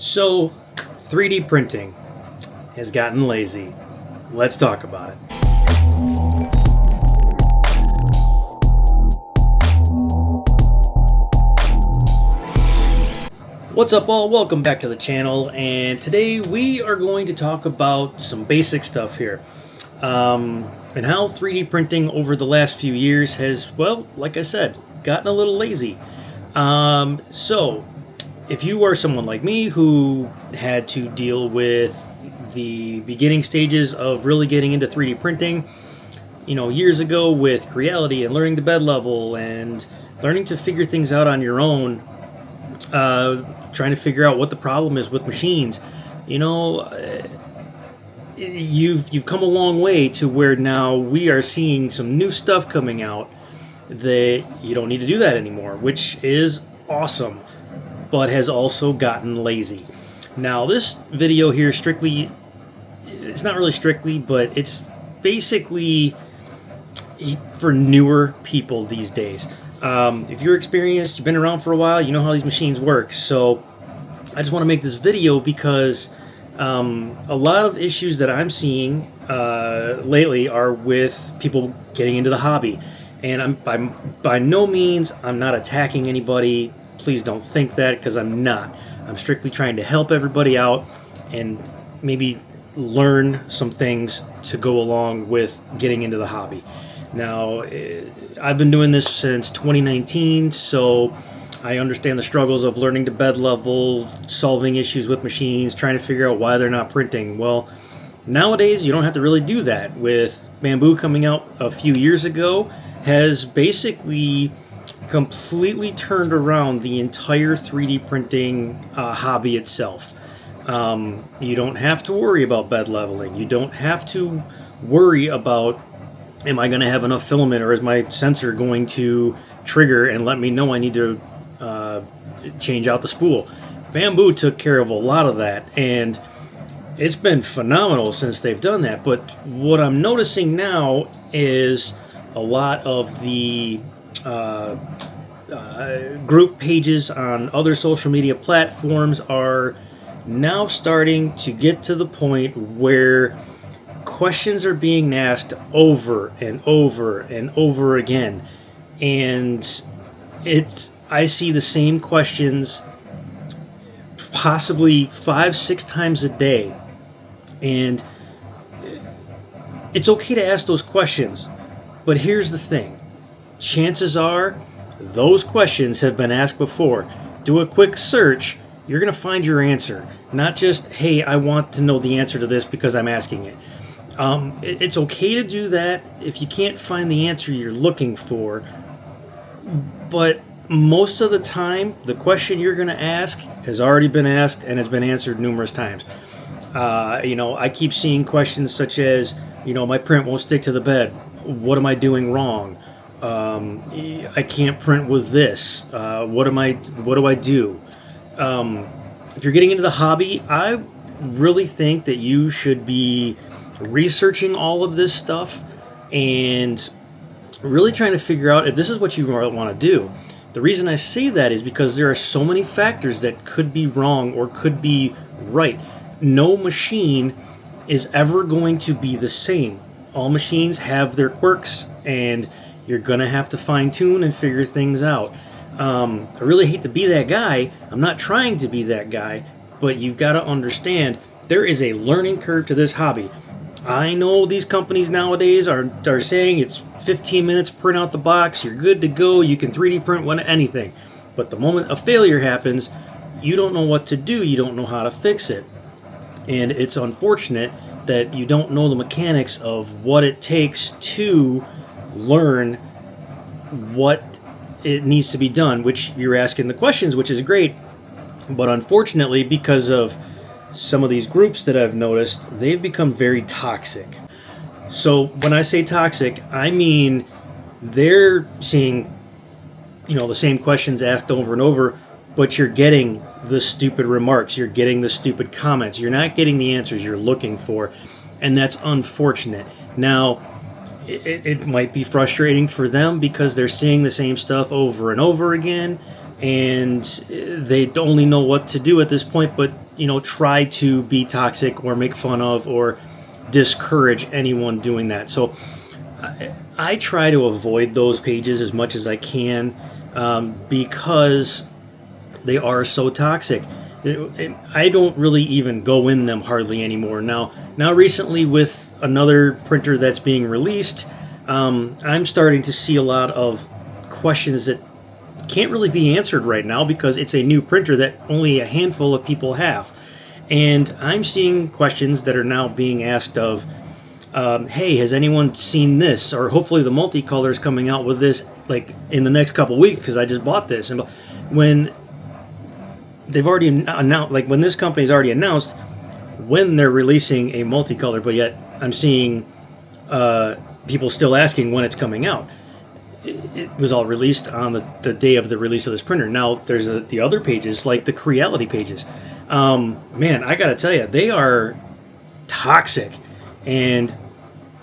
So, 3D printing has gotten lazy. Let's talk about it. What's up all? Welcome back to the channel, and today we are going to talk about some basic stuff here. And how 3D printing over the last few years has, well, like I said, gotten a little lazy. So, if you are someone like me who had to deal with the beginning stages of really getting into 3D printing, years ago with Creality and learning the bed level and learning to figure things out on your own, trying to figure out what the problem is with machines, you've come a long way to where now we are seeing some new stuff coming out that you don't need to do that anymore, which is awesome, but has also gotten lazy. Now, this video here it's not really strictly, but it's basically for newer people these days. If you're experienced, you've been around for a while, you know how these machines work. So I just want to make this video because a lot of issues that I'm seeing lately are with people getting into the hobby. And by no means, I'm not attacking anybody. Please don't think that, because I'm not. I'm strictly trying to help everybody out and maybe learn some things to go along with getting into the hobby. Now, I've been doing this since 2019, so I understand the struggles of learning to bed level, solving issues with machines, trying to figure out why they're not printing. Well, nowadays you don't have to really do that. With Bambu coming out a few years ago, has basically completely turned around the entire 3D printing hobby itself. You don't have to worry about bed leveling. You don't have to worry about, am I going to have enough filament, or is my sensor going to trigger and let me know I need to change out the spool. Bambu took care of a lot of that, and it's been phenomenal since they've done that. But what I'm noticing now is a lot of the group pages on other social media platforms are now starting to get to the point where questions are being asked over and over and over again, and I see the same questions possibly 5-6 times a day. And it's okay to ask those questions, but here's the thing. Chances are those questions have been asked before. Do a quick search, you're going to find your answer. Not just, hey, I want to know the answer to this because I'm asking it. It's okay to do that if you can't find the answer you're looking for, but most of the time, the question you're going to ask has already been asked and has been answered numerous times. I keep seeing questions such as, my print won't stick to the bed. What am I doing wrong? I can't print with this. What do I do? If you're getting into the hobby, I really think that you should be researching all of this stuff and really trying to figure out if this is what you want to do. The reason I say that is because there are so many factors that could be wrong or could be right. No machine is ever going to be the same. All machines have their quirks, and you're going to have to fine-tune and figure things out. I really hate to be that guy. I'm not trying to be that guy, but you've got to understand there is a learning curve to this hobby. I know these companies nowadays are saying it's 15 minutes, print out the box, you're good to go, you can 3D print anything. But the moment a failure happens, you don't know what to do, you don't know how to fix it. And it's unfortunate that you don't know the mechanics of what it takes to learn what it needs to be done, which you're asking the questions, which is great. But unfortunately, because of some of these groups that I've noticed, they've become very toxic. So when I say toxic, I mean they're seeing, the same questions asked over and over, but you're getting the stupid remarks, you're getting the stupid comments, you're not getting the answers you're looking for, and that's unfortunate. Now, it might be frustrating for them because they're seeing the same stuff over and over again, and they only know what to do at this point, but try to be toxic or make fun of or discourage anyone doing that. So I try to avoid those pages as much as I can, because they are so toxic. I don't really even go in them hardly anymore. Now recently with another printer that's being released, I'm starting to see a lot of questions that can't really be answered right now because it's a new printer that only a handful of people have. And I'm seeing questions that are now being asked of, hey, has anyone seen this? Or hopefully the multicolor is coming out with this like in the next couple weeks because I just bought this. And when they've already announced, like when this company's already announced when they're releasing a multicolor, but yet I'm seeing people still asking when it's coming out. It was all released on the day of the release of this printer. Now there's the other pages, like the Creality pages. Man, I gotta tell you, they are toxic, and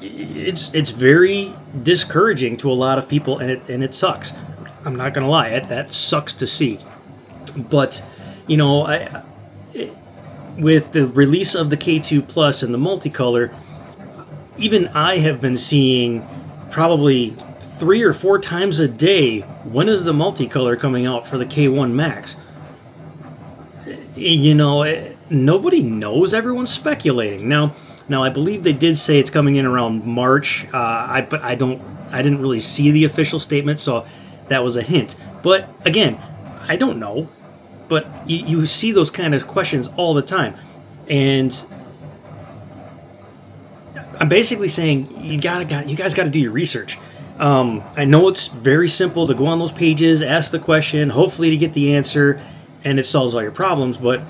it's very discouraging to a lot of people, and it sucks. I'm not gonna lie, that sucks to see. But with the release of the K2 Plus and the multicolor, even I have been seeing probably 3 or 4 times a day, when is the multicolor coming out for the K1 Max? Nobody knows. Everyone's speculating. Now I believe they did say it's coming in around March. But I didn't really see the official statement, so that was a hint. But again, I don't know. But you see those kind of questions all the time, and I'm basically saying you guys got to do your research. I know it's very simple to go on those pages, ask the question, hopefully to get the answer, and it solves all your problems. But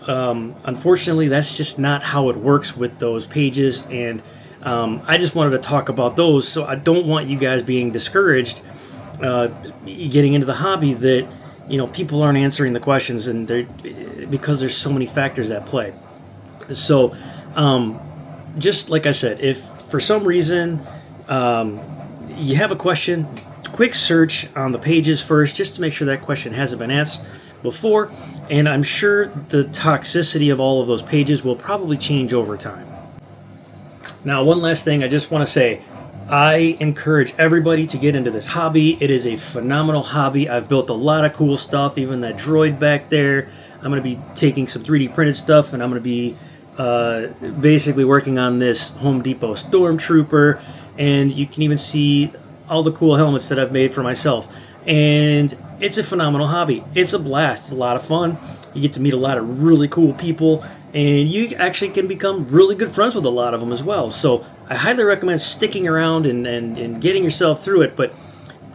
unfortunately, that's just not how it works with those pages. And I just wanted to talk about those, so I don't want you guys being discouraged getting into the hobby that people aren't answering the questions, and because there's so many factors at play. So just like I said, if for some reason you have a question, quick search on the pages first just to make sure that question hasn't been asked before, and I'm sure the toxicity of all of those pages will probably change over time. Now, one last thing I just want to say, I encourage everybody to get into this hobby. It is a phenomenal hobby. I've built a lot of cool stuff, even that droid back there. I'm going to be taking some 3D printed stuff, and I'm going to be basically working on this Home Depot Stormtrooper, and you can even see all the cool helmets that I've made for myself. And it's a phenomenal hobby. It's a blast. It's a lot of fun. You get to meet a lot of really cool people, and you actually can become really good friends with a lot of them as well. So I highly recommend sticking around and getting yourself through it. But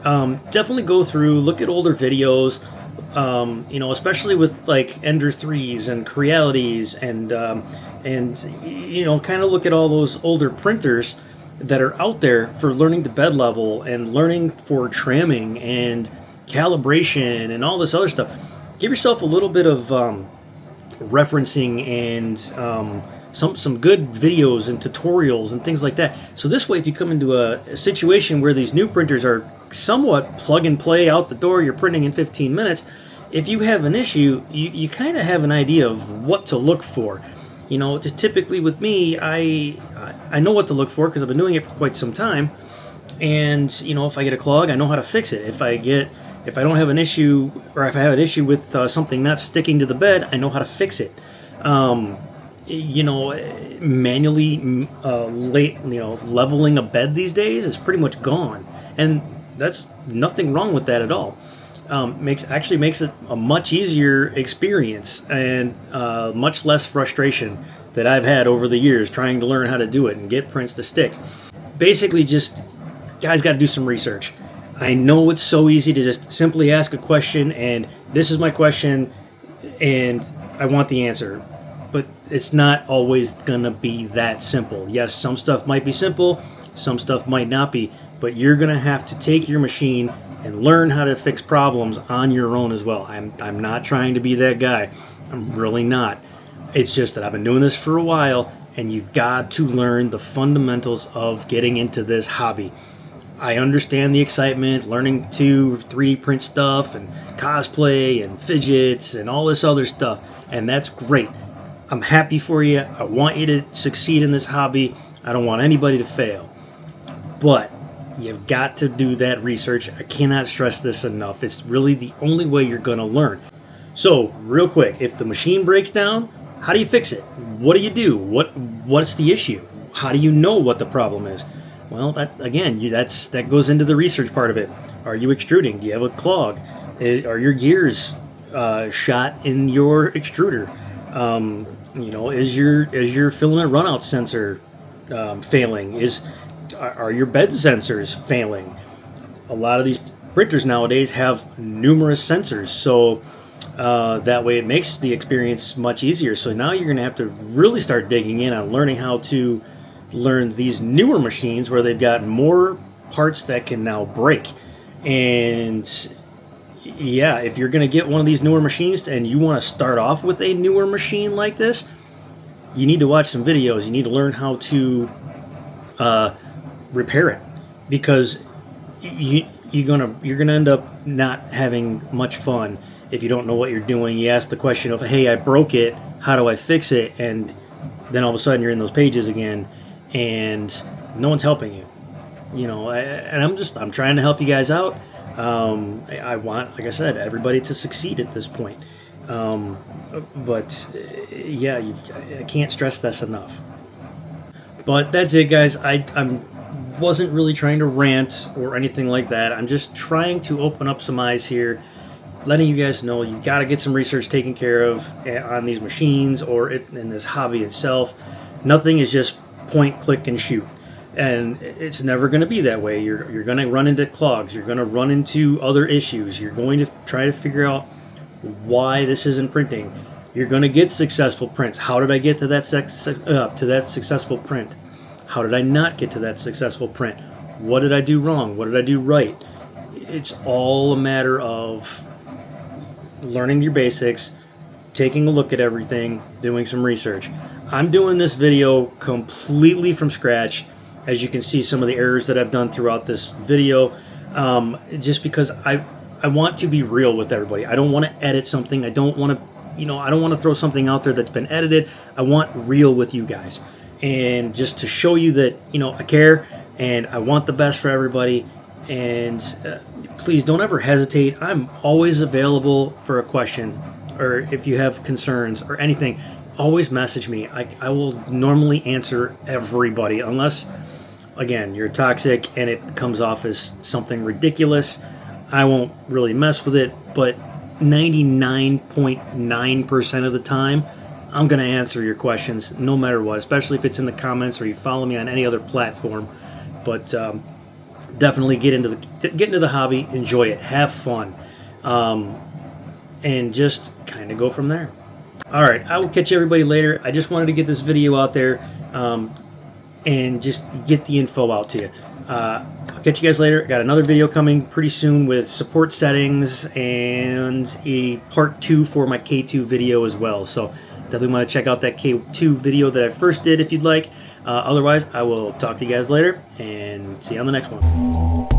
definitely go through, look at older videos, especially with like Ender 3s and Crealities, and kind of look at all those older printers that are out there for learning the bed level and learning for tramming and calibration and all this other stuff. Give yourself a little bit of referencing and some good videos and tutorials and things like that. So this way, if you come into a situation where these new printers are somewhat plug and play out the door, you're printing in 15 minutes, if you have an issue, you kind of have an idea of what to look for. Just typically with me, I know what to look for because I've been doing it for quite some time. And if I get a clog, I know how to fix it. If I don't have an issue, or if I have an issue with something not sticking to the bed, I know how to fix it. Manually leveling a bed these days is pretty much gone, and that's nothing wrong with that at all. Makes it a much easier experience and much less frustration that I've had over the years trying to learn how to do it and get prints to stick. Basically, just guys got to do some research. I know it's so easy to just simply ask a question and this is my question and I want the answer. But it's not always going to be that simple. Yes, some stuff might be simple, some stuff might not be, but you're going to have to take your machine and learn how to fix problems on your own as well. I'm not trying to be that guy. I'm really not. It's just that I've been doing this for a while, and you've got to learn the fundamentals of getting into this hobby. I understand the excitement, learning to 3D print stuff and cosplay and fidgets and all this other stuff, and that's great. I'm happy for you. I want you to succeed in this hobby. I don't want anybody to fail. But you've got to do that research. I cannot stress this enough. It's really the only way you're going to learn. So, real quick, if the machine breaks down, how do you fix it? What do you do? What's the issue? How do you know what the problem is? Well, that goes into the research part of it. Are you extruding? Do you have a clog? Are your gears shot in your extruder? Is your filament runout sensor failing? Are your bed sensors failing? A lot of these printers nowadays have numerous sensors, so that way it makes the experience much easier. So now you're going to have to really start digging in on learning how to learn these newer machines where they've got more parts that can now break. And yeah, if you're going to get one of these newer machines and you want to start off with a newer machine like this, you need to watch some videos. You need to learn how to repair it, because you're gonna end up not having much fun if you don't know what you're doing. You ask the question of, hey, I broke it, how do I fix it? And then all of a sudden you're in those pages again and no one's helping you. I'm trying to help you guys out. I want, like I said, everybody to succeed at this point. But I can't stress this enough. But that's it, guys. I wasn't really trying to rant or anything like that. I'm just trying to open up some eyes here, letting you guys know you got to get some research taken care of on these machines or in this hobby itself. Nothing is just point, click, and shoot. And it's never going to be that way. You're going to run into clogs. You're going to run into other issues. You're going to try to figure out why this isn't printing. You're going to get successful prints. How did I get to that successful print? How did I not get to that successful print? What did I do wrong? What did I do right? It's all a matter of learning your basics, taking a look at everything, doing some research. I'm doing this video completely from scratch. As you can see, some of the errors that I've done throughout this video, just because I want to be real with everybody. I don't want to edit something. I don't want to throw something out there that's been edited. I want real with you guys. And just to show you that, I care and I want the best for everybody. And please don't ever hesitate. I'm always available for a question, or if you have concerns or anything, always message me. I will normally answer everybody, unless, again, you're toxic and it comes off as something ridiculous. I won't really mess with it, but 99.9% of the time, I'm going to answer your questions no matter what, especially if it's in the comments or you follow me on any other platform. But definitely get into the hobby, enjoy it, have fun, and just kind of go from there. All right, I will catch everybody later. I just wanted to get this video out there and just get the info out to you. I'll catch you guys later. I got another video coming pretty soon with support settings and a part 2 for my K2 video as well. So definitely want to check out that K2 video that I first did if you'd like. Otherwise, I will talk to you guys later and see you on the next one.